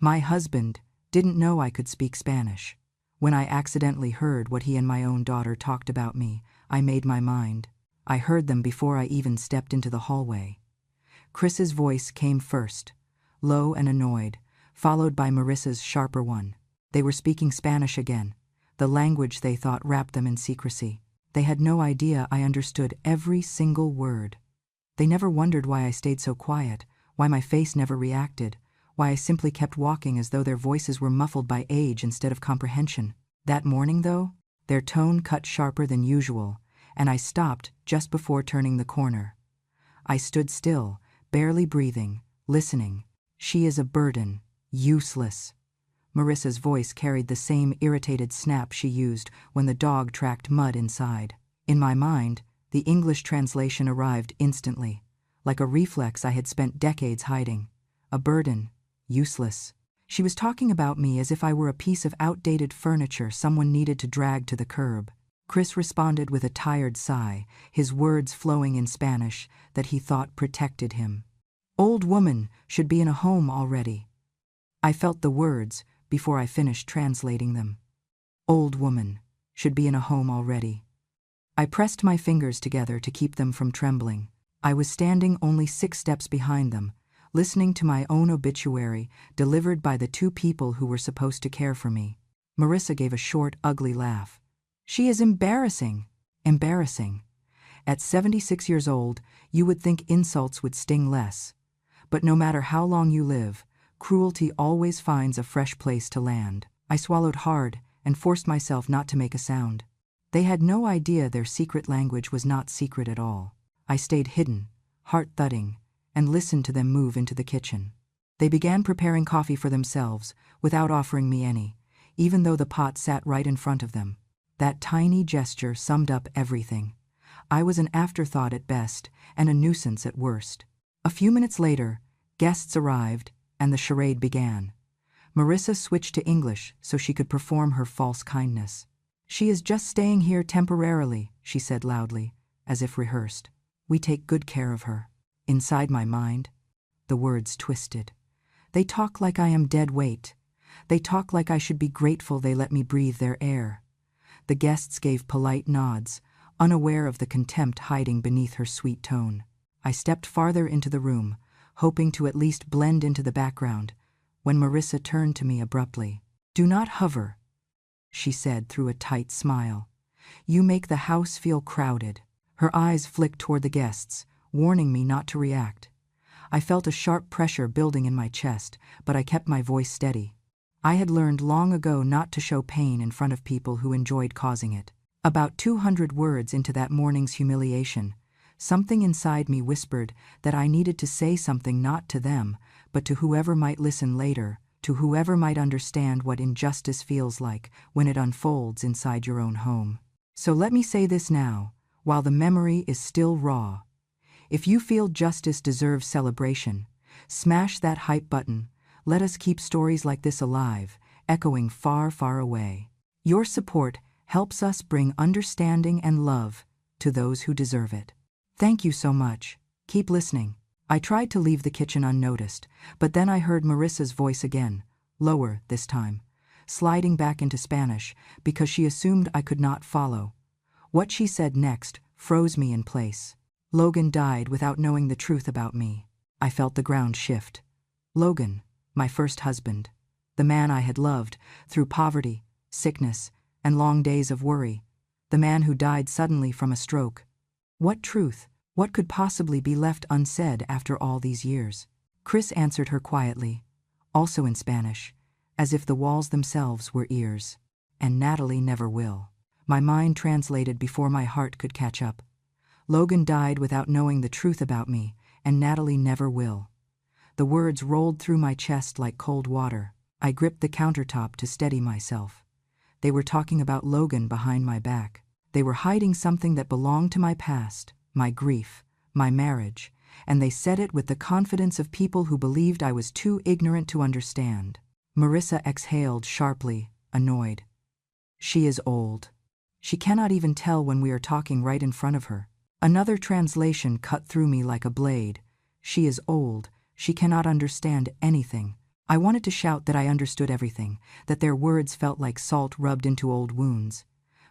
My husband didn't know I could speak Spanish. When I accidentally heard what he and my own daughter talked about me, I made my mind. I heard them before I even stepped into the hallway. Chris's voice came first, low and annoyed, followed by Marissa's sharper one. They were speaking Spanish again, the language they thought wrapped them in secrecy. They had no idea I understood every single word. They never wondered why I stayed so quiet, why my face never reacted, why I simply kept walking as though their voices were muffled by age instead of comprehension. That morning, though, their tone cut sharper than usual, and I stopped just before turning the corner. I stood still, barely breathing, listening. She is a burden, useless. Marissa's voice carried the same irritated snap she used when the dog tracked mud inside. In my mind, the English translation arrived instantly, like a reflex I had spent decades hiding. A burden, useless. She was talking about me as if I were a piece of outdated furniture someone needed to drag to the curb. Chris responded with a tired sigh, his words flowing in Spanish that he thought protected him. Old woman should be in a home already. I felt the words before I finished translating them. Old woman should be in a home already. I pressed my fingers together to keep them from trembling. I was standing only 6 steps behind them, listening to my own obituary delivered by the 2 people who were supposed to care for me. Marissa gave a short, ugly laugh. She is embarrassing. Embarrassing. At 76 years old, you would think insults would sting less. But no matter how long you live, cruelty always finds a fresh place to land. I swallowed hard and forced myself not to make a sound. They had no idea their secret language was not secret at all. I stayed hidden, heart thudding, and listened to them move into the kitchen. They began preparing coffee for themselves, without offering me any, even though the pot sat right in front of them. That tiny gesture summed up everything. I was an afterthought at best, and a nuisance at worst. A few minutes later, guests arrived, and the charade began. Marissa switched to English so she could perform her false kindness. She is just staying here temporarily, she said loudly, as if rehearsed. We take good care of her. Inside my mind, the words twisted. They talk like I am dead weight. They talk like I should be grateful they let me breathe their air. The guests gave polite nods, unaware of the contempt hiding beneath her sweet tone. I stepped farther into the room, hoping to at least blend into the background, when Marissa turned to me abruptly. Do not hover, she said through a tight smile. You make the house feel crowded. Her eyes flicked toward the guests, warning me not to react. I felt a sharp pressure building in my chest, but I kept my voice steady. I had learned long ago not to show pain in front of people who enjoyed causing it. About 200 words into that morning's humiliation, something inside me whispered that I needed to say something not to them, but to whoever might listen later, to whoever might understand what injustice feels like when it unfolds inside your own home. So let me say this now, while the memory is still raw. If you feel justice deserves celebration, smash that hype button. Let us keep stories like this alive, echoing far, far away. Your support helps us bring understanding and love to those who deserve it. Thank you so much. Keep listening. I tried to leave the kitchen unnoticed, but then I heard Marissa's voice again, lower this time, sliding back into Spanish because she assumed I could not follow. What she said next froze me in place. Logan died without knowing the truth about me. I felt the ground shift. Logan, my first husband, the man I had loved through poverty, sickness, and long days of worry, the man who died suddenly from a stroke. What truth? What could possibly be left unsaid after all these years? Chris answered her quietly, also in Spanish, as if the walls themselves were ears. And Natalie never will. My mind translated before my heart could catch up. Logan died without knowing the truth about me, and Natalie never will. The words rolled through my chest like cold water. I gripped the countertop to steady myself. They were talking about Logan behind my back. They were hiding something that belonged to my past, my grief, my marriage, and they said it with the confidence of people who believed I was too ignorant to understand. Marissa exhaled sharply, annoyed. She is old. She cannot even tell when we are talking right in front of her. Another translation cut through me like a blade. She is old. She cannot understand anything. I wanted to shout that I understood everything, that their words felt like salt rubbed into old wounds.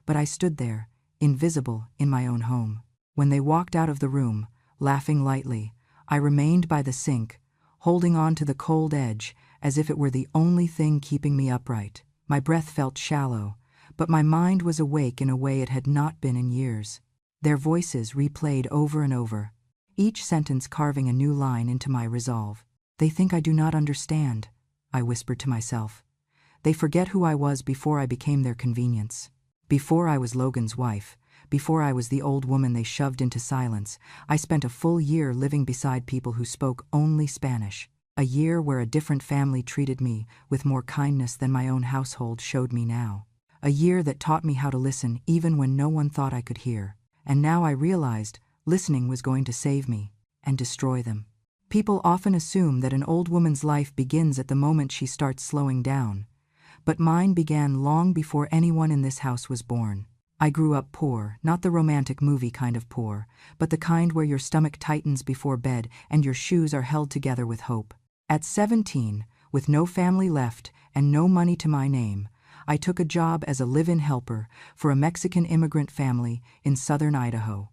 But I stood there, invisible, in my own home. When they walked out of the room, laughing lightly, I remained by the sink, holding on to the cold edge as if it were the only thing keeping me upright. My breath felt shallow, but my mind was awake in a way it had not been in years. Their voices replayed over and over, each sentence carving a new line into my resolve. They think I do not understand, I whispered to myself. They forget who I was before I became their convenience. Before I was Logan's wife, before I was the old woman they shoved into silence, I spent a full year living beside people who spoke only Spanish. A year where a different family treated me with more kindness than my own household showed me now. A year that taught me how to listen even when no one thought I could hear. And now I realized listening was going to save me and destroy them. People often assume that an old woman's life begins at the moment she starts slowing down. But mine began long before anyone in this house was born. I grew up poor, not the romantic movie kind of poor, but the kind where your stomach tightens before bed and your shoes are held together with hope. At 17, with no family left and no money to my name, I took a job as a live-in helper for a Mexican immigrant family in southern Idaho.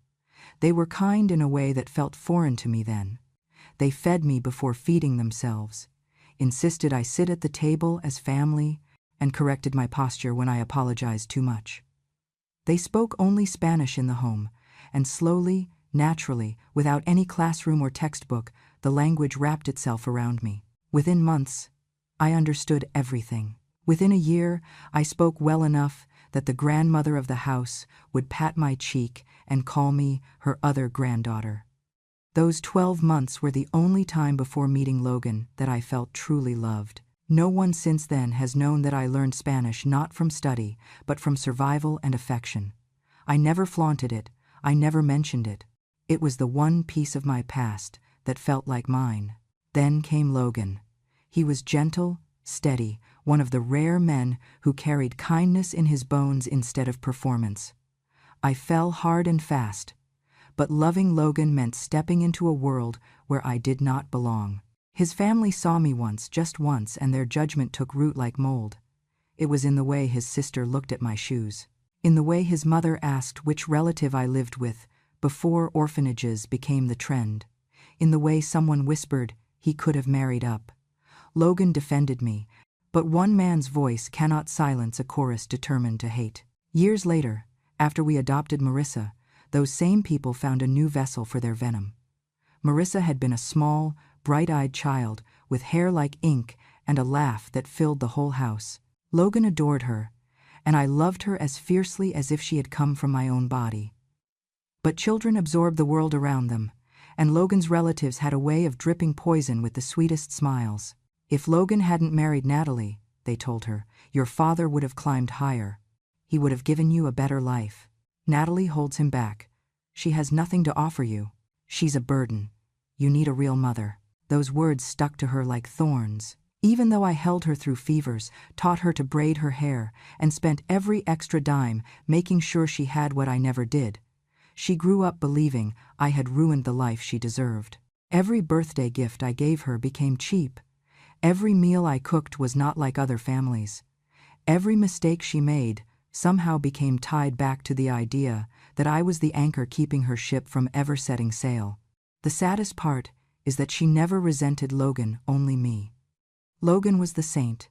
They were kind in a way that felt foreign to me then. They fed me before feeding themselves, insisted I sit at the table as family, and corrected my posture when I apologized too much. They spoke only Spanish in the home, and slowly, naturally, without any classroom or textbook, the language wrapped itself around me. Within months, I understood everything. Within a year, I spoke well enough that the grandmother of the house would pat my cheek and call me her other granddaughter. Those 12 months were the only time before meeting Logan that I felt truly loved. No one since then has known that I learned Spanish not from study, but from survival and affection. I never flaunted it, I never mentioned it. It was the one piece of my past that felt like mine. Then came Logan. He was gentle, steady, one of the rare men who carried kindness in his bones instead of performance. I fell hard and fast, but loving Logan meant stepping into a world where I did not belong. His family saw me once, just once, and their judgment took root like mold. It was in the way his sister looked at my shoes, in the way his mother asked which relative I lived with before orphanages became the trend, in the way someone whispered he could have married up. Logan defended me, but one man's voice cannot silence a chorus determined to hate. Years later, after we adopted Marissa, those same people found a new vessel for their venom. Marissa had been a small, bright-eyed child with hair like ink and a laugh that filled the whole house. Logan adored her, and I loved her as fiercely as if she had come from my own body. But children absorb the world around them, and Logan's relatives had a way of dripping poison with the sweetest smiles. If Logan hadn't married Natalie, they told her, your father would have climbed higher. He would have given you a better life. Natalie holds him back. She has nothing to offer you. She's a burden. You need a real mother. Those words stuck to her like thorns. Even though I held her through fevers, taught her to braid her hair, and spent every extra dime making sure she had what I never did, she grew up believing I had ruined the life she deserved. Every birthday gift I gave her became cheap. Every meal I cooked was not like other families. Every mistake she made somehow became tied back to the idea that I was the anchor keeping her ship from ever setting sail. The saddest part is that she never resented Logan, only me. Logan was the saint,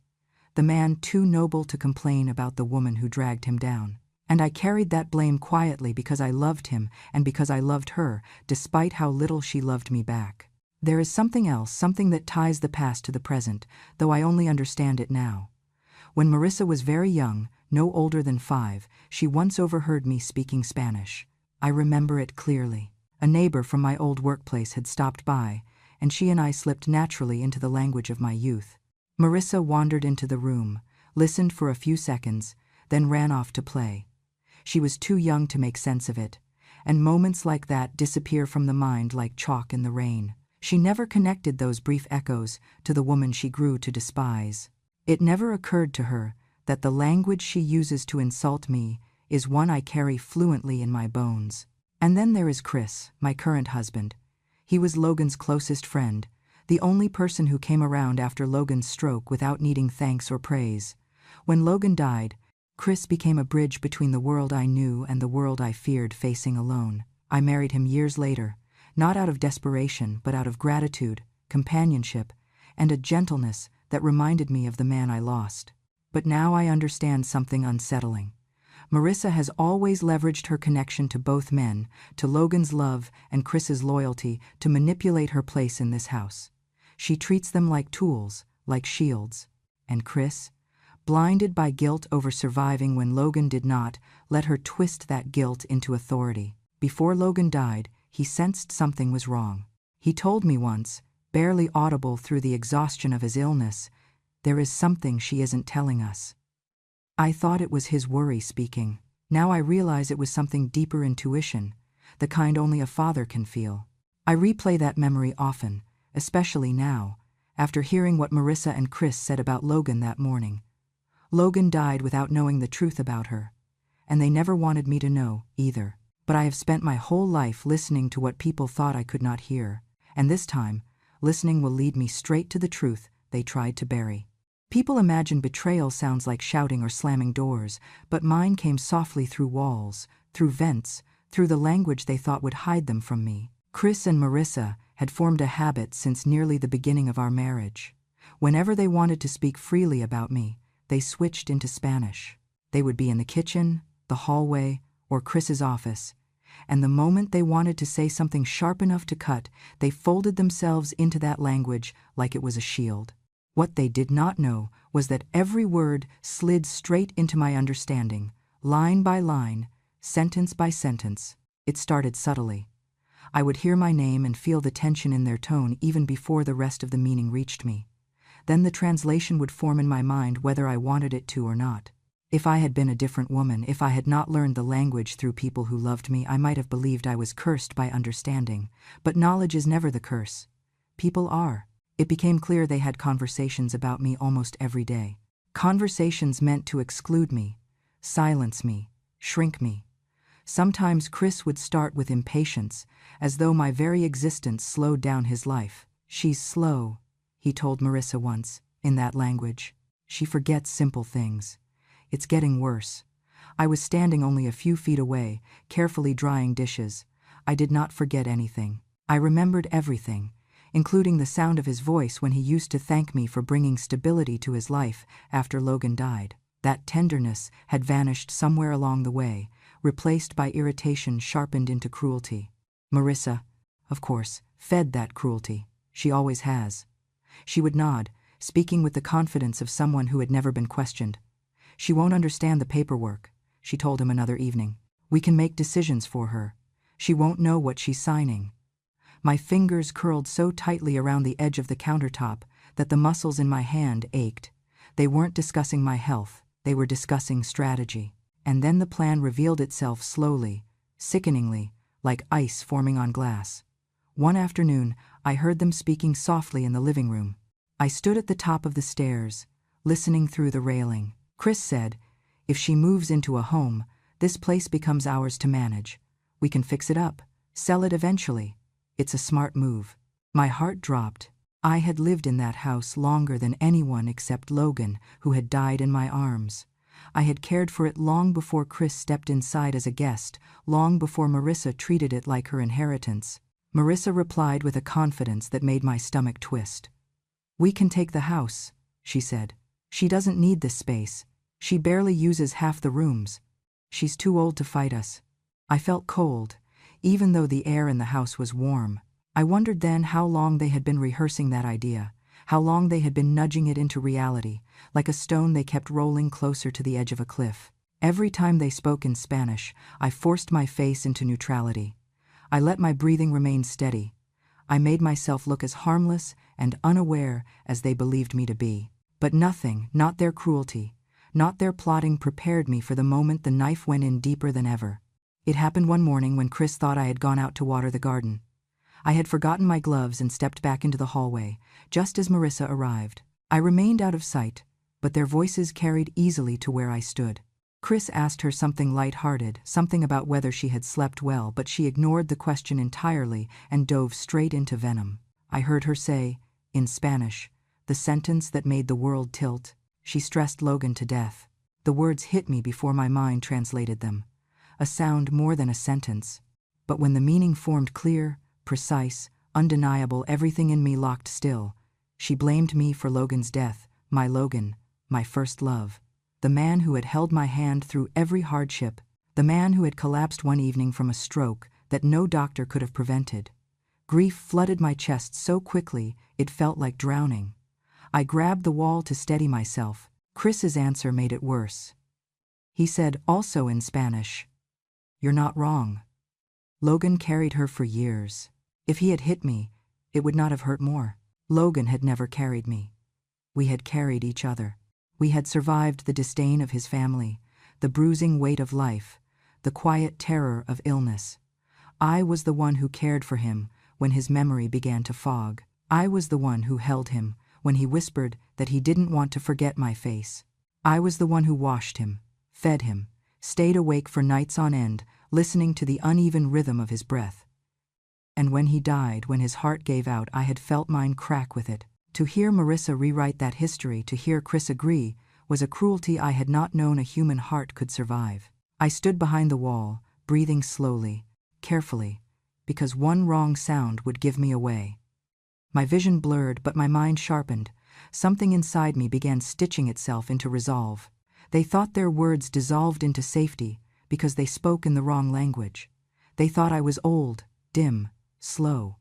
the man too noble to complain about the woman who dragged him down. And I carried that blame quietly because I loved him and because I loved her, despite how little she loved me back. There is something else, something that ties the past to the present, though I only understand it now. When Marissa was very young, no older than 5, she once overheard me speaking Spanish. I remember it clearly. A neighbor from my old workplace had stopped by, and she and I slipped naturally into the language of my youth. Marissa wandered into the room, listened for a few seconds, then ran off to play. She was too young to make sense of it, and moments like that disappear from the mind like chalk in the rain. She never connected those brief echoes to the woman she grew to despise. It never occurred to her that the language she uses to insult me is one I carry fluently in my bones. And then there is Chris, my current husband. He was Logan's closest friend, the only person who came around after Logan's stroke without needing thanks or praise. When Logan died, Chris became a bridge between the world I knew and the world I feared facing alone. I married him years later, not out of desperation but out of gratitude, companionship, and a gentleness that reminded me of the man I lost. But now I understand something unsettling. Marissa has always leveraged her connection to both men, to Logan's love and Chris's loyalty, to manipulate her place in this house. She treats them like tools, like shields. And Chris, blinded by guilt over surviving when Logan did not, let her twist that guilt into authority. Before Logan died, he sensed something was wrong. He told me once, barely audible through the exhaustion of his illness, "There is something she isn't telling us." I thought it was his worry speaking. Now I realize it was something deeper: intuition, the kind only a father can feel. I replay that memory often, especially now, after hearing what Marissa and Chris said about Logan that morning. Logan died without knowing the truth about her, and they never wanted me to know, either. But I have spent my whole life listening to what people thought I could not hear, and this time, listening will lead me straight to the truth they tried to bury. People imagine betrayal sounds like shouting or slamming doors, but mine came softly through walls, through vents, through the language they thought would hide them from me. Chris and Marissa had formed a habit since nearly the beginning of our marriage. Whenever they wanted to speak freely about me, they switched into Spanish. They would be in the kitchen, the hallway, or Chris's office, and the moment they wanted to say something sharp enough to cut, they folded themselves into that language like it was a shield. What they did not know was that every word slid straight into my understanding, line by line, sentence by sentence. It started subtly. I would hear my name and feel the tension in their tone even before the rest of the meaning reached me. Then the translation would form in my mind whether I wanted it to or not. If I had been a different woman, if I had not learned the language through people who loved me, I might have believed I was cursed by understanding. But knowledge is never the curse. People are. It became clear they had conversations about me almost every day. Conversations meant to exclude me, silence me, shrink me. Sometimes Chris would start with impatience, as though my very existence slowed down his life. "She's slow," he told Marissa once, in that language. "She forgets simple things. It's getting worse." I was standing only a few feet away, carefully drying dishes. I did not forget anything. I remembered everything, including the sound of his voice when he used to thank me for bringing stability to his life after Logan died. That tenderness had vanished somewhere along the way, replaced by irritation sharpened into cruelty. Marissa, of course, fed that cruelty. She always has. She would nod, speaking with the confidence of someone who had never been questioned. "She won't understand the paperwork," she told him another evening. "We can make decisions for her. She won't know what she's signing." My fingers curled so tightly around the edge of the countertop that the muscles in my hand ached. They weren't discussing my health, they were discussing strategy. And then the plan revealed itself slowly, sickeningly, like ice forming on glass. One afternoon, I heard them speaking softly in the living room. I stood at the top of the stairs, listening through the railing. Chris said, "If she moves into a home, this place becomes ours to manage. We can fix it up, sell it eventually. It's a smart move." My heart dropped. I had lived in that house longer than anyone except Logan, who had died in my arms. I had cared for it long before Chris stepped inside as a guest, long before Marissa treated it like her inheritance. Marissa replied with a confidence that made my stomach twist. "We can take the house," she said. "She doesn't need this space. She barely uses half the rooms. She's too old to fight us." I felt cold, even though the air in the house was warm. I wondered then how long they had been rehearsing that idea, how long they had been nudging it into reality, like a stone they kept rolling closer to the edge of a cliff. Every time they spoke in Spanish, I forced my face into neutrality. I let my breathing remain steady. I made myself look as harmless and unaware as they believed me to be. But nothing, not their cruelty, not their plotting, prepared me for the moment the knife went in deeper than ever. It happened one morning when Chris thought I had gone out to water the garden. I had forgotten my gloves and stepped back into the hallway, just as Marissa arrived. I remained out of sight, but their voices carried easily to where I stood. Chris asked her something light-hearted, something about whether she had slept well, but she ignored the question entirely and dove straight into venom. I heard her say, In Spanish, the sentence that made the world tilt. She stressed Logan to death. The words hit me before my mind translated them. A sound more than a sentence. But when the meaning formed clear, precise, undeniable, everything in me locked still. She blamed me for Logan's death, my Logan, my first love. The man who had held my hand through every hardship, the man who had collapsed one evening from a stroke that no doctor could have prevented. Grief flooded my chest so quickly it felt like drowning. I grabbed the wall to steady myself. Chris's answer made it worse. He said, also in Spanish, "You're not wrong. Logan carried her for years. If he had hit me, it would not have hurt more. Logan had never carried me. We had carried each other. We had survived the disdain of his family, the bruising weight of life, the quiet terror of illness. I was the one who cared for him when his memory began to fog. I was the one who held him when he whispered that he didn't want to forget my face. I was the one who washed him, fed him, stayed awake for nights on end, listening to the uneven rhythm of his breath. And when he died, when his heart gave out, I had felt mine crack with it. To hear Marissa rewrite that history, to hear Chris agree, was a cruelty I had not known a human heart could survive. I stood behind the wall, breathing slowly, carefully, because one wrong sound would give me away. My vision blurred, but my mind sharpened. Something inside me began stitching itself into resolve. They thought their words dissolved into safety because they spoke in the wrong language. They thought I was old, dim, slow.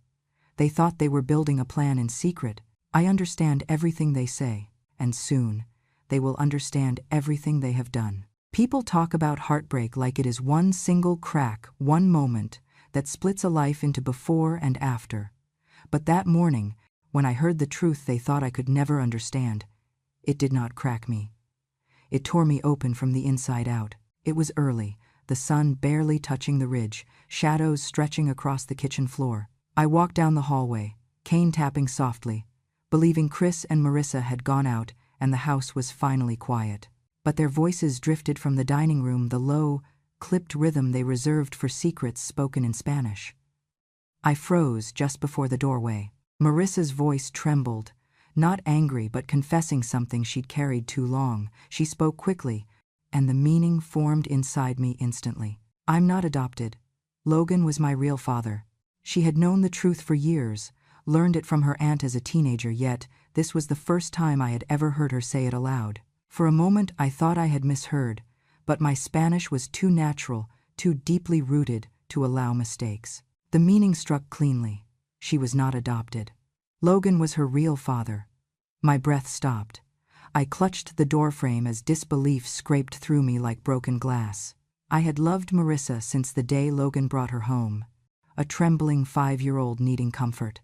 They thought they were building a plan in secret. I understand everything they say, and soon they will understand everything they have done. People talk about heartbreak like it is one single crack, one moment that splits a life into before and after. But that morning, when I heard the truth they thought I could never understand, it did not crack me. It tore me open from the inside out. It was early, the sun barely touching the ridge, shadows stretching across the kitchen floor. I walked down the hallway, cane tapping softly, believing Chris and Marissa had gone out and the house was finally quiet. But their voices drifted from the dining room, the low, clipped rhythm they reserved for secrets spoken in Spanish. I froze just before the doorway. Marissa's voice trembled, not angry but confessing something she'd carried too long. She spoke quickly, and the meaning formed inside me instantly. I'm not adopted. Logan was my real father. She had known the truth for years, learned it from her aunt as a teenager, yet this was the first time I had ever heard her say it aloud. For a moment I thought I had misheard, but my Spanish was too natural, too deeply rooted to allow mistakes. The meaning struck cleanly. She was not adopted. Logan was her real father. My breath stopped. I clutched the doorframe as disbelief scraped through me like broken glass. I had loved Marissa since the day Logan brought her home, a trembling 5-year-old needing comfort.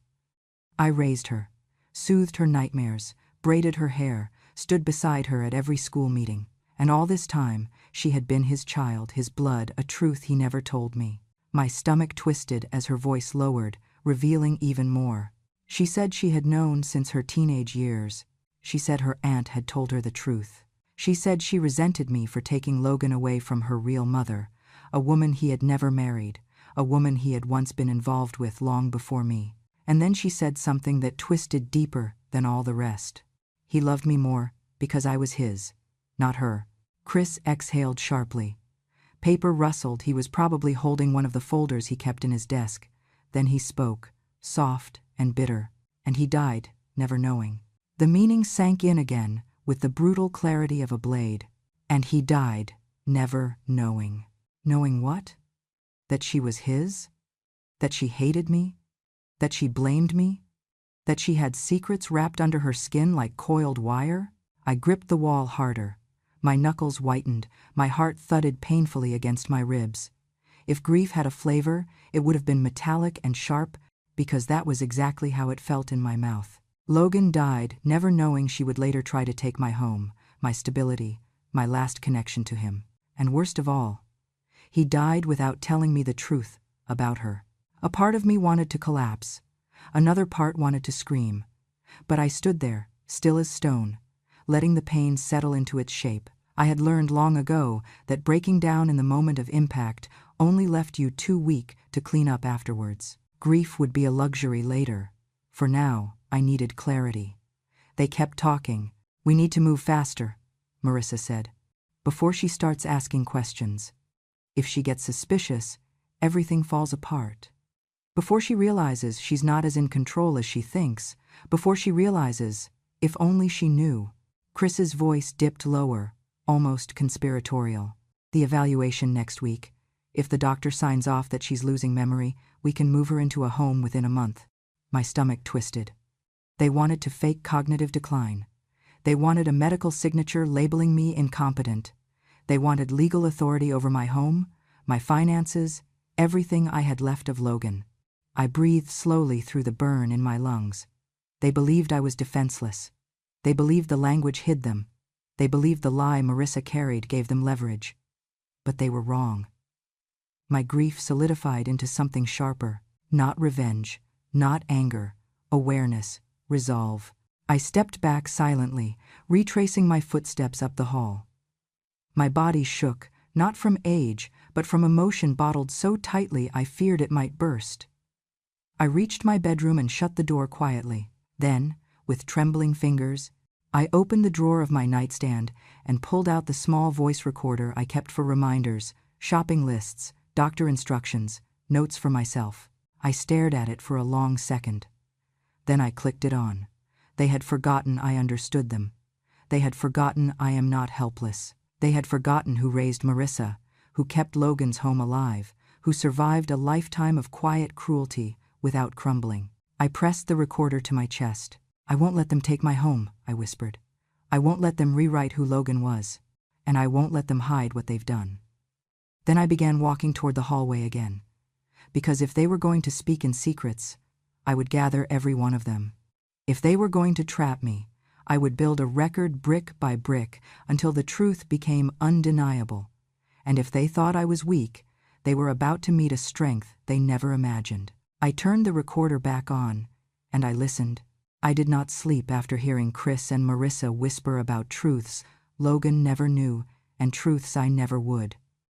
I raised her, soothed her nightmares, braided her hair, stood beside her at every school meeting. And all this time, she had been his child, his blood, a truth he never told me. My stomach twisted as her voice lowered, revealing even more. She said she had known since her teenage years. She said her aunt had told her the truth. She said she resented me for taking Logan away from her real mother, a woman he had never married, a woman he had once been involved with long before me. And then she said something that twisted deeper than all the rest. He loved me more because I was his, not her. Chris exhaled sharply. Paper rustled. He was probably holding one of the folders he kept in his desk. Then he spoke, soft and bitter, and he died, never knowing. The meaning sank in again with the brutal clarity of a blade. And he died, never knowing. Knowing what? That she was his? That she hated me? That she blamed me? That she had secrets wrapped under her skin like coiled wire? I gripped the wall harder. My knuckles whitened, my heart thudded painfully against my ribs. If grief had a flavor, it would have been metallic and sharp, because that was exactly how it felt in my mouth. Logan died, never knowing she would later try to take my home, my stability, my last connection to him. And worst of all, he died without telling me the truth about her. A part of me wanted to collapse. Another part wanted to scream. But I stood there, still as stone, letting the pain settle into its shape. I had learned long ago that breaking down in the moment of impact only left you too weak to clean up afterwards. Grief would be a luxury later, For now, I needed clarity. They kept talking. "We need to move faster," Marissa said, "before she starts asking questions. If she gets suspicious, everything falls apart. Before she realizes she's not as in control as she thinks, before she realizes, if only she knew." Chris's voice dipped lower, almost conspiratorial. "The evaluation next week. If the doctor signs off that she's losing memory, we can move her into a home within a month." My stomach twisted. They wanted to fake cognitive decline. They wanted a medical signature labeling me incompetent. They wanted legal authority over my home, my finances, everything I had left of Logan. I breathed slowly through the burn in my lungs. They believed I was defenseless. They believed the language hid them. They believed the lie Marissa carried gave them leverage. But they were wrong. My grief solidified into something sharper. Not revenge, not anger, awareness, resolve. I stepped back silently, retracing my footsteps up the hall. My body shook, not from age, but from emotion bottled so tightly I feared it might burst. I reached my bedroom and shut the door quietly. Then, with trembling fingers, I opened the drawer of my nightstand and pulled out the small voice recorder I kept for reminders, shopping lists, doctor instructions, notes for myself. I stared at it for a long second. Then I clicked it on. They had forgotten I understood them. They had forgotten I am not helpless. They had forgotten who raised Marissa, who kept Logan's home alive, who survived a lifetime of quiet cruelty without crumbling. I pressed the recorder to my chest. "I won't let them take my home," I whispered. "I won't let them rewrite who Logan was. And I won't let them hide what they've done." Then I began walking toward the hallway again. Because if they were going to speak in secrets, I would gather every one of them. If they were going to trap me, I would build a record brick by brick until the truth became undeniable. And if they thought I was weak, they were about to meet a strength they never imagined. I turned the recorder back on, and I listened. I did not sleep after hearing Chris and Marissa whisper about truths Logan never knew and truths I never would.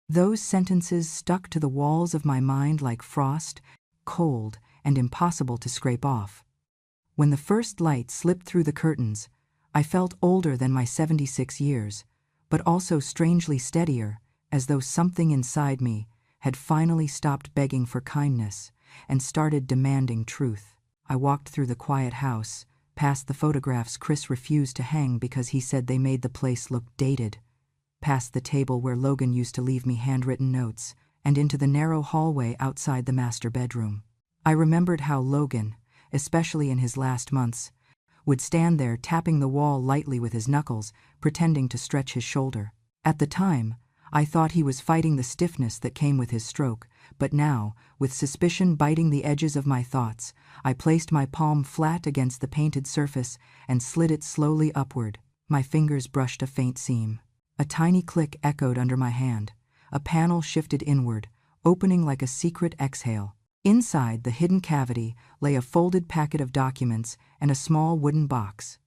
Those sentences stuck to the walls of my mind like frost, cold and impossible to scrape off. When the first light slipped through the curtains, I felt older than my 76 years, but also strangely steadier, as though something inside me had finally stopped begging for kindness and started demanding truth. I walked through the quiet house, past the photographs Chris refused to hang because he said they made the place look dated, past the table where Logan used to leave me handwritten notes, and into the narrow hallway outside the master bedroom. I remembered how Logan, especially in his last months, would stand there tapping the wall lightly with his knuckles, pretending to stretch his shoulder. At the time, I thought he was fighting the stiffness that came with his stroke, but now, with suspicion biting the edges of my thoughts, I placed my palm flat against the painted surface and slid it slowly upward. My fingers brushed a faint seam. A tiny click echoed under my hand. A panel shifted inward, opening like a secret exhale. Inside the hidden cavity lay a folded packet of documents and a small wooden box.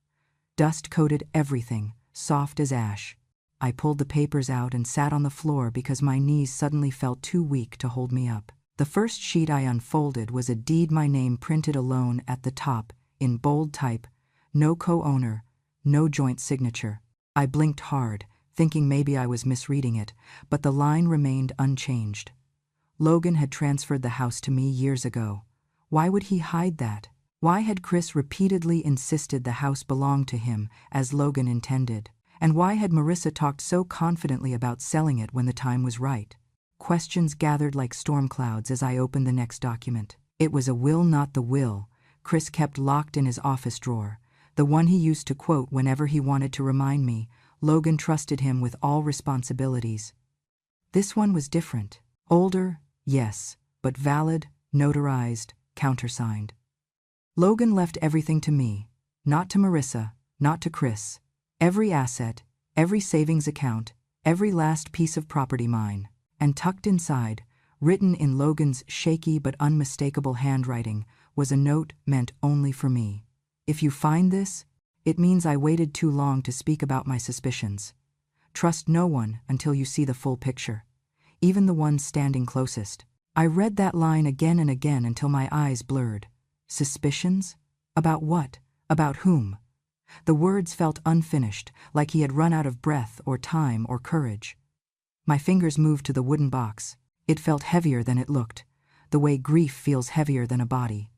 Dust coated everything, soft as ash. I pulled the papers out and sat on the floor because my knees suddenly felt too weak to hold me up. The first sheet I unfolded was a deed, my name printed alone at the top, in bold type, no co-owner, no joint signature. I blinked hard, thinking maybe I was misreading it, but the line remained unchanged. Logan had transferred the house to me years ago. Why would he hide that? Why had Chris repeatedly insisted the house belonged to him, as Logan intended? And why had Marissa talked so confidently about selling it when the time was right? Questions gathered like storm clouds as I opened the next document. It was a will, not the will Chris kept locked in his office drawer, the one he used to quote whenever he wanted to remind me Logan trusted him with all responsibilities. This one was different. Older, yes, but valid, notarized, countersigned. Logan left everything to me, not to Marissa, not to Chris. Every asset, every savings account, every last piece of property mine. And tucked inside, written in Logan's shaky but unmistakable handwriting, was a note meant only for me. If you find this, it means I waited too long to speak about my suspicions. Trust no one until you see the full picture, even the ones standing closest. I read that line again and again until my eyes blurred. Suspicions? About what? About whom? The words felt unfinished, like he had run out of breath or time or courage. My fingers moved to the wooden box. It felt heavier than it looked, the way grief feels heavier than a body.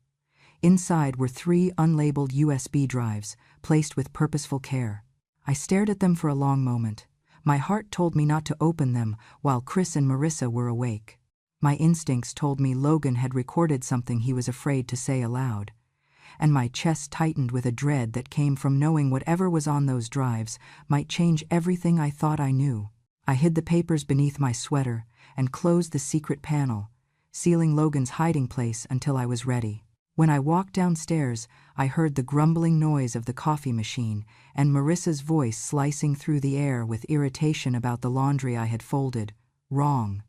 Inside were 3 unlabeled USB drives, placed with purposeful care. I stared at them for a long moment. My heart told me not to open them while Chris and Marissa were awake. My instincts told me Logan had recorded something he was afraid to say aloud. And my chest tightened with a dread that came from knowing whatever was on those drives might change everything I thought I knew. I hid the papers beneath my sweater and closed the secret panel, sealing Logan's hiding place until I was ready. When I walked downstairs, I heard the grumbling noise of the coffee machine and Marissa's voice slicing through the air with irritation about the laundry I had folded. Wrong.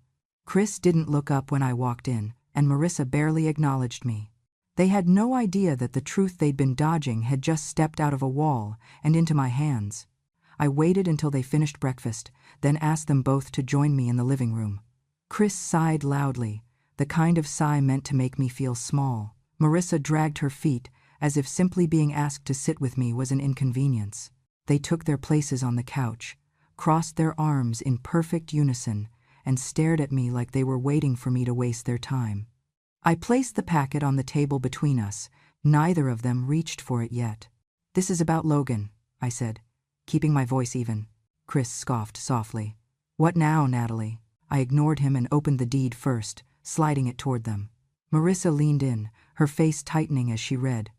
Chris didn't look up when I walked in, and Marissa barely acknowledged me. They had no idea that the truth they'd been dodging had just stepped out of a wall and into my hands. I waited until they finished breakfast, then asked them both to join me in the living room. Chris sighed loudly, the kind of sigh meant to make me feel small. Marissa dragged her feet, as if simply being asked to sit with me was an inconvenience. They took their places on the couch, crossed their arms in perfect unison, and stared at me like they were waiting for me to waste their time. I placed the packet on the table between us. Neither of them reached for it yet. "This is about Logan," I said, keeping my voice even. Chris scoffed softly. "What now, Natalie?" I ignored him and opened the deed first, sliding it toward them. Marissa leaned in, her face tightening as she read.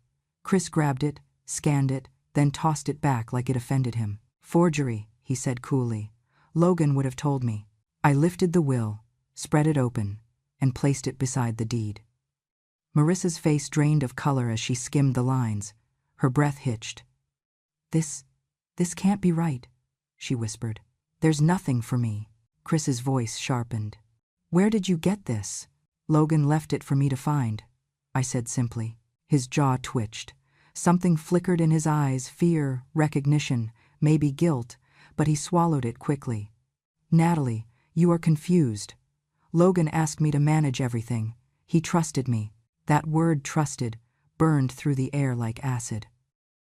Chris grabbed it, scanned it, then tossed it back like it offended him. "Forgery," he said coolly. "Logan would have told me." I lifted the will, spread it open, and placed it beside the deed. Marissa's face drained of color as she skimmed the lines. Her breath hitched. This can't be right," she whispered. "There's nothing for me." Chris's voice sharpened. "Where did you get this?" "Logan left it for me to find," I said simply. His jaw twitched. Something flickered in his eyes, fear, recognition, maybe guilt, but he swallowed it quickly. "Natalie, you are confused. Logan asked me to manage everything. He trusted me." That word "trusted" burned through the air like acid.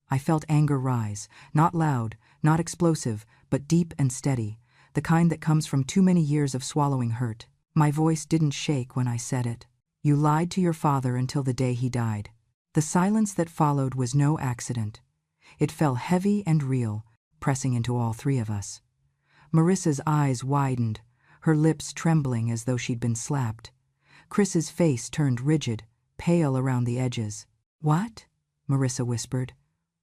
I felt anger rise, not loud, not explosive, but deep and steady, the kind that comes from too many years of swallowing hurt. My voice didn't shake when I said it. "You lied to your father until the day he died." The silence that followed was no accident. It fell heavy and real, pressing into all 3 of us. Marissa's eyes widened, her lips trembling as though she'd been slapped. Chris's face turned rigid, pale around the edges. "What?" Marissa whispered.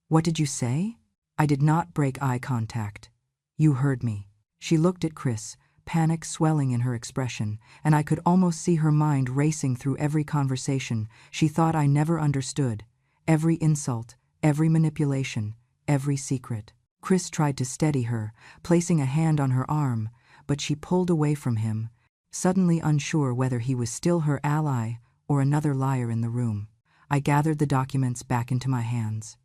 "What did you say?" I did not break eye contact. "You heard me." She looked at Chris, panic swelling in her expression, and I could almost see her mind racing through every conversation she thought I never understood, every insult, every manipulation, every secret. Chris tried to steady her, placing a hand on her arm, but she pulled away from him, suddenly unsure whether he was still her ally or another liar in the room. I gathered the documents back into my hands.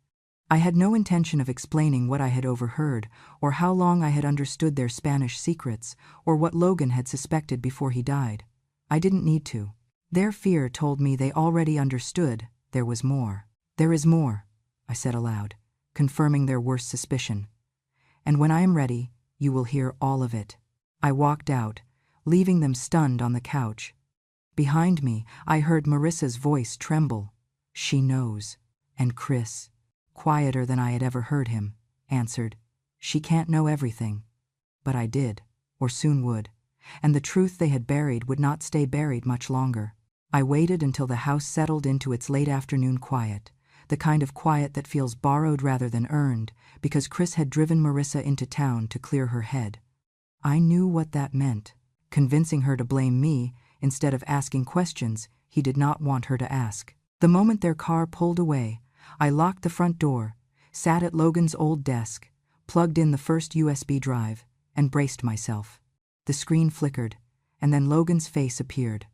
I had no intention of explaining what I had overheard, or how long I had understood their Spanish secrets, or what Logan had suspected before he died. I didn't need to. Their fear told me they already understood there was more. "There is more," I said aloud, confirming their worst suspicion. "And when I am ready, you will hear all of it." I walked out, leaving them stunned on the couch. Behind me, I heard Marissa's voice tremble. "She knows." And Chris, quieter than I had ever heard him, answered, "She can't know everything." But I did, or soon would, and the truth they had buried would not stay buried much longer. I waited until the house settled into its late afternoon quiet, the kind of quiet that feels borrowed rather than earned, because Chris had driven Marissa into town to clear her head. I knew what that meant, convincing her to blame me instead of asking questions he did not want her to ask. The moment their car pulled away, I locked the front door, sat at Logan's old desk, plugged in the first USB drive, and braced myself. The screen flickered, and then Logan's face appeared.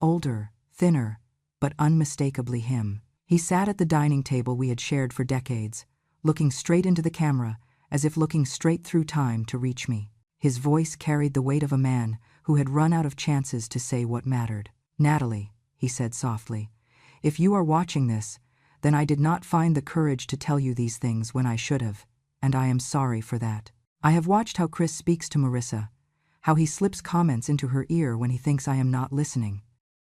Older, thinner, but unmistakably him. He sat at the dining table we had shared for decades, looking straight into the camera, as if looking straight through time to reach me. His voice carried the weight of a man who had run out of chances to say what mattered. "Natalie," he said softly, "if you are watching this, Then I did not find the courage to tell you these things when I should have, and I am sorry for that. I have watched how Chris speaks to Marissa, how he slips comments into her ear when he thinks I am not listening.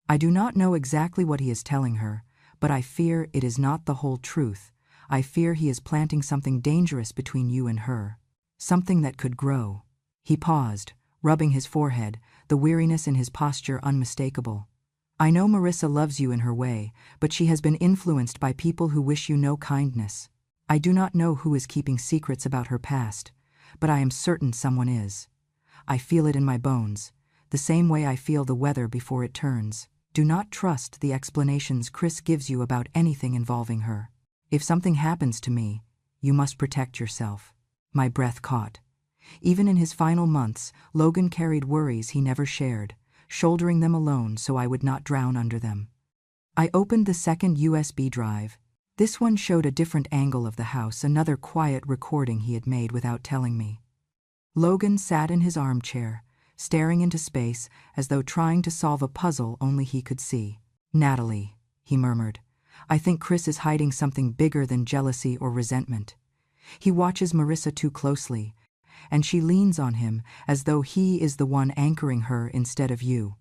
I do not know exactly what he is telling her, but I fear it is not the whole truth. I fear he is planting something dangerous between you and her. Something that could grow. He paused, rubbing his forehead, the weariness in his posture unmistakable. I know Marissa loves you in her way, but she has been influenced by people who wish you no kindness. I do not know who is keeping secrets about her past, but I am certain someone is. I feel it in my bones, the same way I feel the weather before it turns. Do not trust the explanations Chris gives you about anything involving her. If something happens to me, you must protect yourself. My breath caught. Even in his final months, Logan carried worries he never shared, shouldering them alone so I would not drown under them. I opened the second USB drive. This one showed a different angle of the house, another quiet recording he had made without telling me. Logan sat in his armchair, staring into space as though trying to solve a puzzle only he could see. "Natalie," he murmured, "I think Chris is hiding something bigger than jealousy or resentment. He watches Marissa too closely, and she leans on him as though he is the one anchoring her instead of you.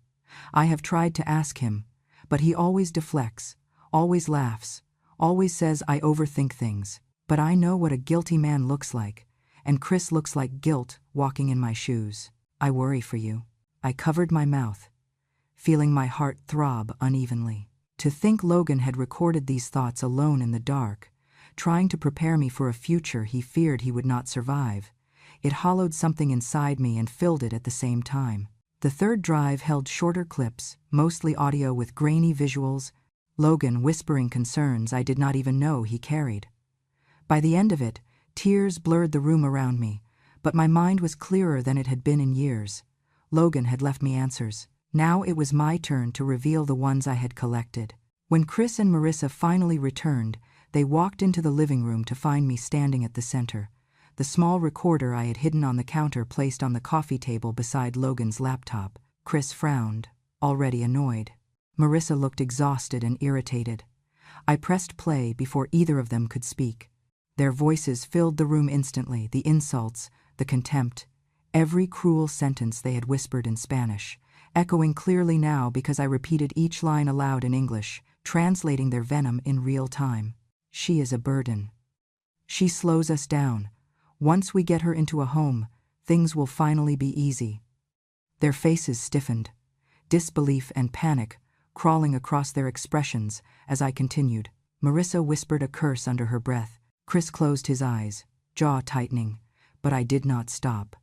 I have tried to ask him, but he always deflects, always laughs, always says I overthink things. But I know what a guilty man looks like, and Chris looks like guilt walking in my shoes. I worry for you." I covered my mouth, feeling my heart throb unevenly. To think Logan had recorded these thoughts alone in the dark, trying to prepare me for a future he feared he would not survive. It hollowed something inside me and filled it at the same time. The third drive held shorter clips, mostly audio with grainy visuals, Logan whispering concerns I did not even know he carried. By the end of it, tears blurred the room around me, but my mind was clearer than it had been in years. Logan had left me answers. Now it was my turn to reveal the ones I had collected. When Chris and Marissa finally returned, they walked into the living room to find me standing at the center, the small recorder I had hidden on the counter placed on the coffee table beside Logan's laptop. Chris frowned, already annoyed. Marissa looked exhausted and irritated. I pressed play before either of them could speak. Their voices filled the room instantly, the insults, the contempt, every cruel sentence they had whispered in Spanish, echoing clearly now because I repeated each line aloud in English, translating their venom in real time. "She is a burden. She slows us down. Once we get her into a home, things will finally be easy." Their faces stiffened, disbelief and panic crawling across their expressions as I continued. Marissa whispered a curse under her breath. Chris closed his eyes, jaw tightening, but I did not stop.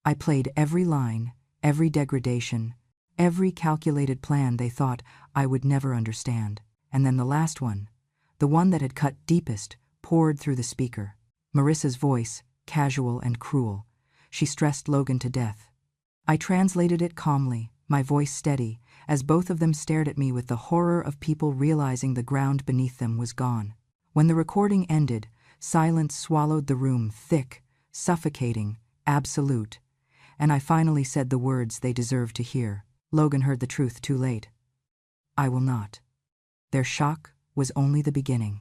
I played every line, every degradation, every calculated plan they thought I would never understand. And then the last one, the one that had cut deepest, poured through the speaker. Marissa's voice, casual and cruel. She stressed Logan to death. I translated it calmly, my voice steady, as both of them stared at me with the horror of people realizing the ground beneath them was gone. When the recording ended, silence swallowed the room, thick, suffocating, absolute, and I finally said the words they deserved to hear. Logan heard the truth too late. "I will not." Their shock was only the beginning.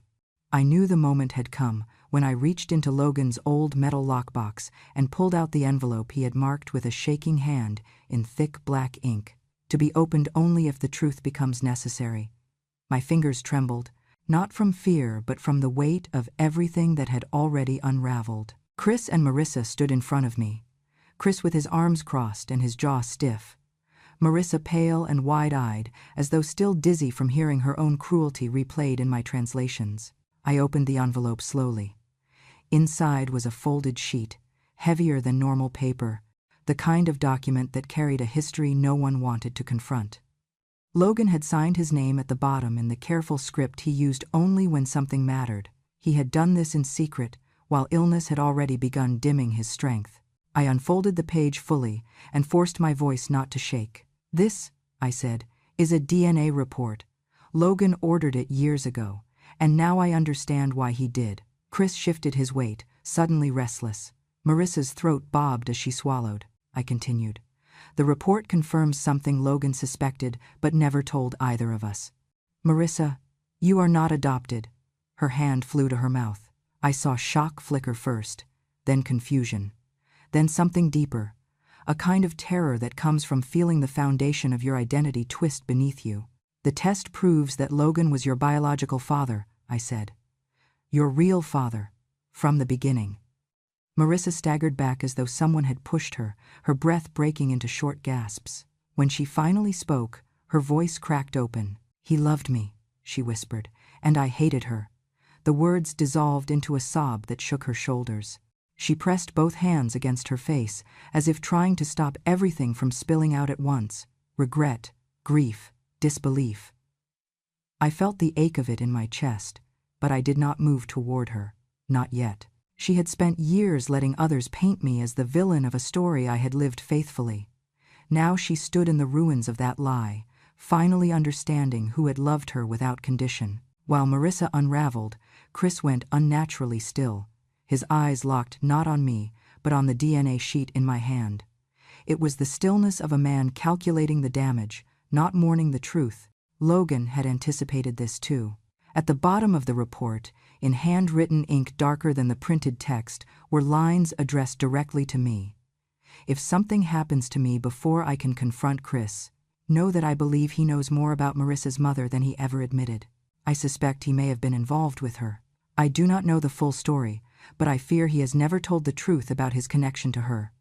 I knew the moment had come when I reached into Logan's old metal lockbox and pulled out the envelope he had marked with a shaking hand in thick black ink, to be opened only if the truth becomes necessary. My fingers trembled, not from fear but from the weight of everything that had already unraveled. Chris and Marissa stood in front of me, Chris with his arms crossed and his jaw stiff, Marissa pale and wide-eyed, as though still dizzy from hearing her own cruelty replayed in my translations. I opened the envelope slowly. Inside was a folded sheet, heavier than normal paper, the kind of document that carried a history no one wanted to confront. Logan had signed his name at the bottom in the careful script he used only when something mattered. He had done this in secret, while illness had already begun dimming his strength. I unfolded the page fully and forced my voice not to shake. "This," I said, "is a DNA report. Logan ordered it years ago, and now I understand why he did." Chris shifted his weight, suddenly restless. Marissa's throat bobbed as she swallowed. I continued. "The report confirms something Logan suspected but never told either of us. Marissa, you are not adopted. Her hand flew to her mouth. I saw shock flicker first, then confusion, then something deeper, a kind of terror that comes from feeling the foundation of your identity twist beneath you. The test proves that Logan was your biological father, I said. Your real father, from the beginning. Marissa staggered back as though someone had pushed her, her breath breaking into short gasps. When she finally spoke, her voice cracked open. He loved me, she whispered, and I hated her. The words dissolved into a sob that shook her shoulders. She pressed both hands against her face, as if trying to stop everything from spilling out at once. Regret, grief, disbelief. I felt the ache of it in my chest, but I did not move toward her. Not yet. She had spent years letting others paint me as the villain of a story I had lived faithfully. Now she stood in the ruins of that lie, finally understanding who had loved her without condition. While Marissa unraveled, Chris went unnaturally still, his eyes locked not on me, but on the DNA sheet in my hand. It was the stillness of a man calculating the damage, not mourning the truth. Logan had anticipated this too. At the bottom of the report, in handwritten ink darker than the printed text, were lines addressed directly to me. If something happens to me before I can confront Chris, know that I believe he knows more about Marissa's mother than he ever admitted. I suspect he may have been involved with her. I do not know the full story, but I fear he has never told the truth about his connection to her.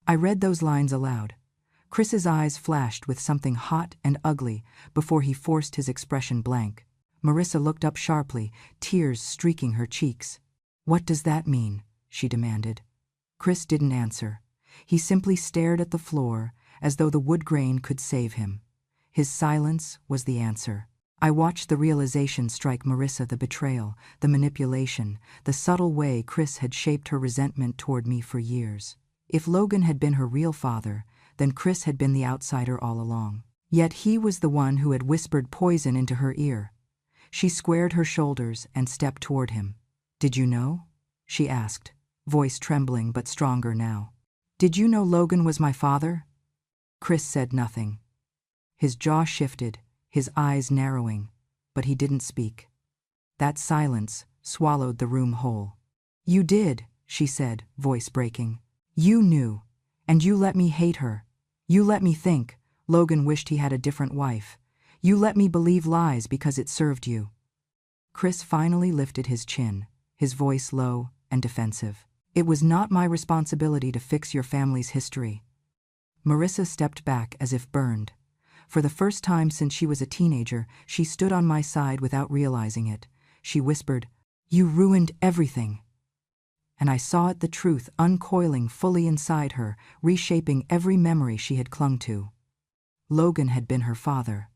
I read those lines aloud. Chris's eyes flashed with something hot and ugly before he forced his expression blank. Marissa looked up sharply, tears streaking her cheeks. "What does that mean?" she demanded. Chris didn't answer. He simply stared at the floor, as though the wood grain could save him. His silence was the answer. I watched the realization strike Marissa, the betrayal, the manipulation, the subtle way Chris had shaped her resentment toward me for years. If Logan had been her real father, then Chris had been the outsider all along. Yet he was the one who had whispered poison into her ear. She squared her shoulders and stepped toward him. "Did you know?" she asked, voice trembling but stronger now. "Did you know Logan was my father?" Chris said nothing. His jaw shifted, his eyes narrowing, but he didn't speak. That silence swallowed the room whole. "You did," she said, voice breaking. "You knew, and you let me hate her. You let me think Logan wished he had a different wife. You let me believe lies because it served you." Chris finally lifted his chin, his voice low and defensive. "It was not my responsibility to fix your family's history." Marissa stepped back as if burned. For the first time since she was a teenager, she stood on my side without realizing it. She whispered, "You ruined everything." And I saw it, the truth uncoiling fully inside her, reshaping every memory she had clung to. Logan had been her father.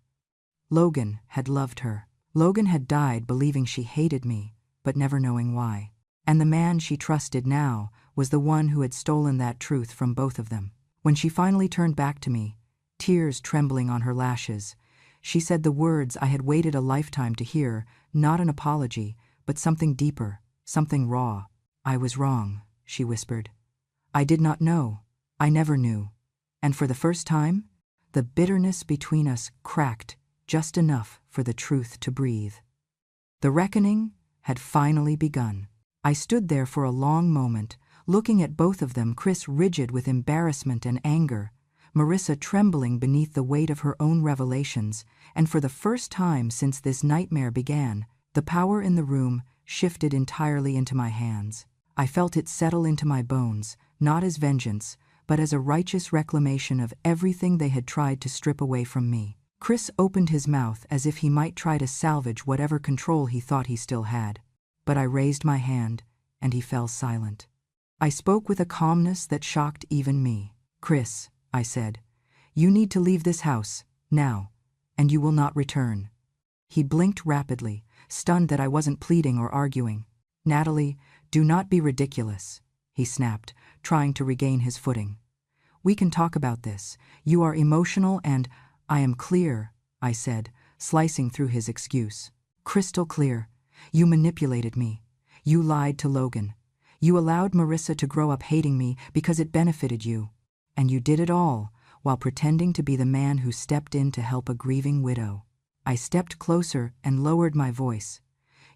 Logan had loved her. Logan had died believing she hated me, but never knowing why. And the man she trusted now was the one who had stolen that truth from both of them. When she finally turned back to me, tears trembling on her lashes, she said the words I had waited a lifetime to hear, not an apology, but something deeper, something raw. "I was wrong," she whispered. "I did not know. I never knew." And for the first time, the bitterness between us cracked just enough for the truth to breathe. The reckoning had finally begun. I stood there for a long moment, looking at both of them, Chris rigid with embarrassment and anger, Marissa trembling beneath the weight of her own revelations, and for the first time since this nightmare began, the power in the room shifted entirely into my hands. I felt it settle into my bones, not as vengeance, but as a righteous reclamation of everything they had tried to strip away from me. Chris opened his mouth as if he might try to salvage whatever control he thought he still had. But I raised my hand, and he fell silent. I spoke with a calmness that shocked even me. "Chris," I said, "you need to leave this house, now, and you will not return." He blinked rapidly, stunned that I wasn't pleading or arguing. "Natalie, do not be ridiculous," he snapped, trying to regain his footing. "We can talk about this. You are emotional and—" "I am clear," I said, slicing through his excuse. "Crystal clear. You manipulated me. You lied to Logan. You allowed Marissa to grow up hating me because it benefited you. And you did it all while pretending to be the man who stepped in to help a grieving widow." I stepped closer and lowered my voice.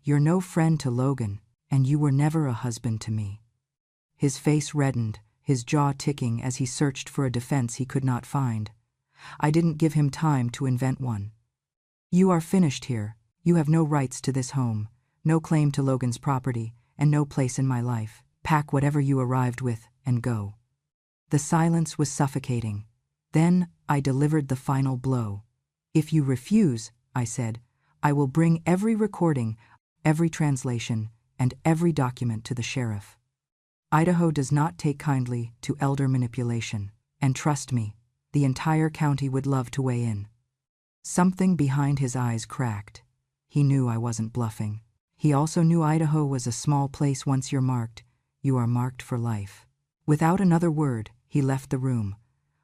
"You're no friend to Logan, and you were never a husband to me." His face reddened, his jaw ticking as he searched for a defense he could not find. I didn't give him time to invent one. "You are finished here. You have no rights to this home, no claim to Logan's property, and no place in my life. Pack whatever you arrived with and go." The silence was suffocating. Then I delivered the final blow. "If you refuse," I said, "I will bring every recording, every translation, and every document to the sheriff." Idaho does not take kindly to elder manipulation, and trust me, the entire county would love to weigh in. Something behind his eyes cracked. He knew I wasn't bluffing. He also knew Idaho was a small place. Once you're marked, you are marked for life. Without another word, he left the room.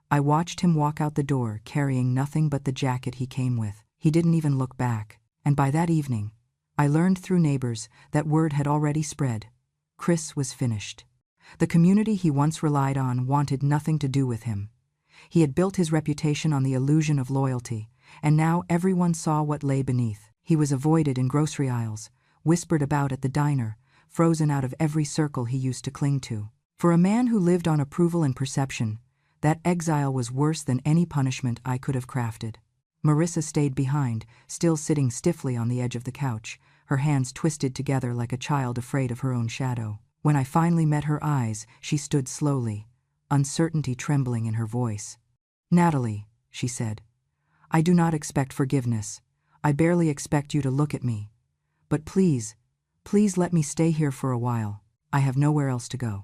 I watched him walk out the door, carrying nothing but the jacket he came with. He didn't even look back, and by that evening, I learned through neighbors that word had already spread. Chris was finished. The community he once relied on wanted nothing to do with him. He had built his reputation on the illusion of loyalty, and now everyone saw what lay beneath. He was avoided in grocery aisles, whispered about at the diner, frozen out of every circle he used to cling to. For a man who lived on approval and perception, that exile was worse than any punishment I could have crafted. Marissa stayed behind, still sitting stiffly on the edge of the couch, her hands twisted together like a child afraid of her own shadow. When I finally met her eyes, she stood slowly, uncertainty trembling in her voice. "Natalie," she said, "I do not expect forgiveness. I barely expect you to look at me. But please, please let me stay here for a while. I have nowhere else to go."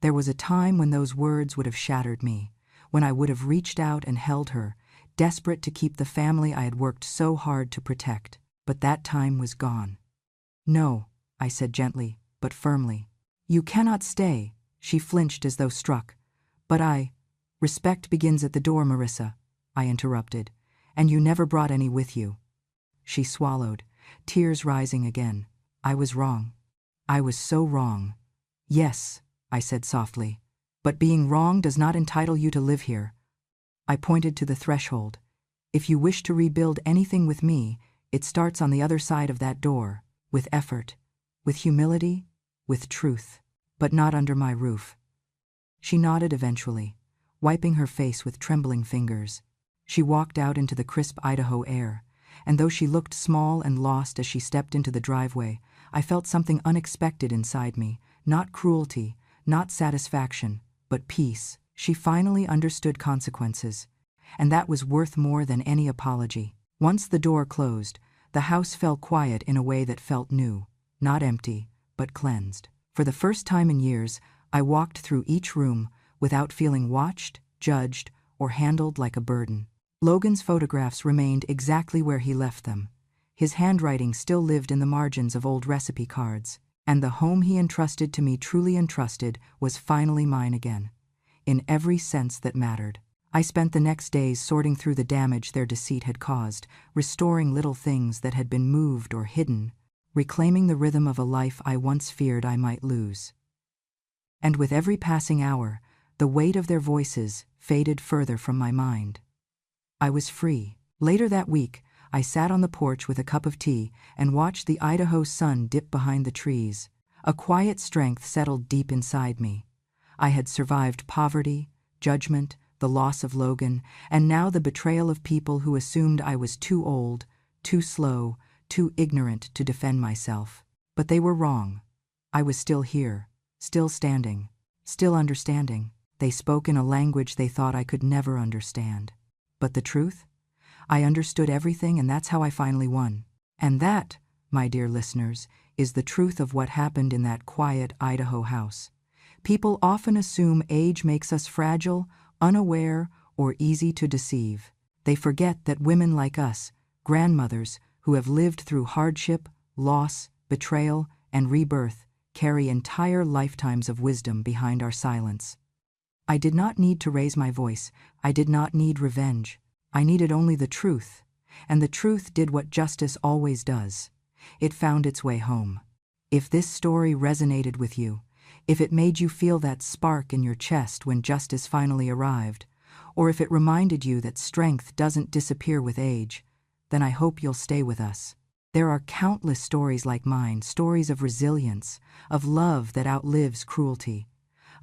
There was a time when those words would have shattered me, when I would have reached out and held her, desperate to keep the family I had worked so hard to protect. But that time was gone. "No," I said gently, but firmly. "You cannot stay." She flinched as though struck. "But respect begins at the door, Marissa," I interrupted, "and you never brought any with you." She swallowed, tears rising again. "I was wrong. I was so wrong." "Yes," I said softly, "but being wrong does not entitle you to live here." I pointed to the threshold. "If you wish to rebuild anything with me, it starts on the other side of that door, with effort, with humility, with truth, but not under my roof." She nodded eventually, wiping her face with trembling fingers. She walked out into the crisp Idaho air, and though she looked small and lost as she stepped into the driveway, I felt something unexpected inside me, not cruelty, not satisfaction, but peace. She finally understood consequences, and that was worth more than any apology. Once the door closed, the house fell quiet in a way that felt new, not empty, but cleansed. For the first time in years, I walked through each room without feeling watched, judged, or handled like a burden. Logan's photographs remained exactly where he left them. His handwriting still lived in the margins of old recipe cards, and the home he entrusted to me, truly entrusted, was finally mine again, in every sense that mattered. I spent the next days sorting through the damage their deceit had caused, restoring little things that had been moved or hidden, reclaiming the rhythm of a life I once feared I might lose. And with every passing hour, the weight of their voices faded further from my mind. I was free. Later that week, I sat on the porch with a cup of tea and watched the Idaho sun dip behind the trees. A quiet strength settled deep inside me. I had survived poverty, judgment, the loss of Logan, and now the betrayal of people who assumed I was too old, too slow, too ignorant to defend myself. But they were wrong. I was still here, still standing, still understanding. They spoke in a language they thought I could never understand. But the truth? I understood everything, and that's how I finally won. And that, my dear listeners, is the truth of what happened in that quiet Idaho house. People often assume age makes us fragile, unaware, or easy to deceive. They forget that women like us, grandmothers who have lived through hardship, loss, betrayal, and rebirth, carry entire lifetimes of wisdom behind our silence. I did not need to raise my voice. I did not need revenge. I needed only the truth, and the truth did what justice always does. It found its way home. If this story resonated with you, if it made you feel that spark in your chest when justice finally arrived, or if it reminded you that strength doesn't disappear with age, then I hope you'll stay with us. There are countless stories like mine, stories of resilience, of love that outlives cruelty,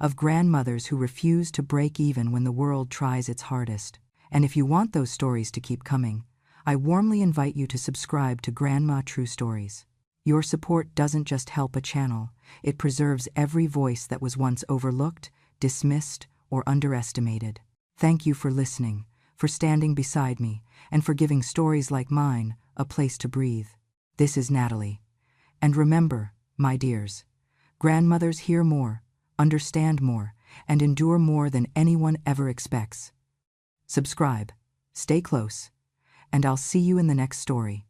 of grandmothers who refuse to break even when the world tries its hardest. And if you want those stories to keep coming, I warmly invite you to subscribe to Grandma True Stories. Your support doesn't just help a channel, it preserves every voice that was once overlooked, dismissed, or underestimated. Thank you for listening, for standing beside me, and for giving stories like mine a place to breathe. This is Natalie. And remember, my dears, grandmothers hear more, understand more, and endure more than anyone ever expects. Subscribe, stay close, and I'll see you in the next story.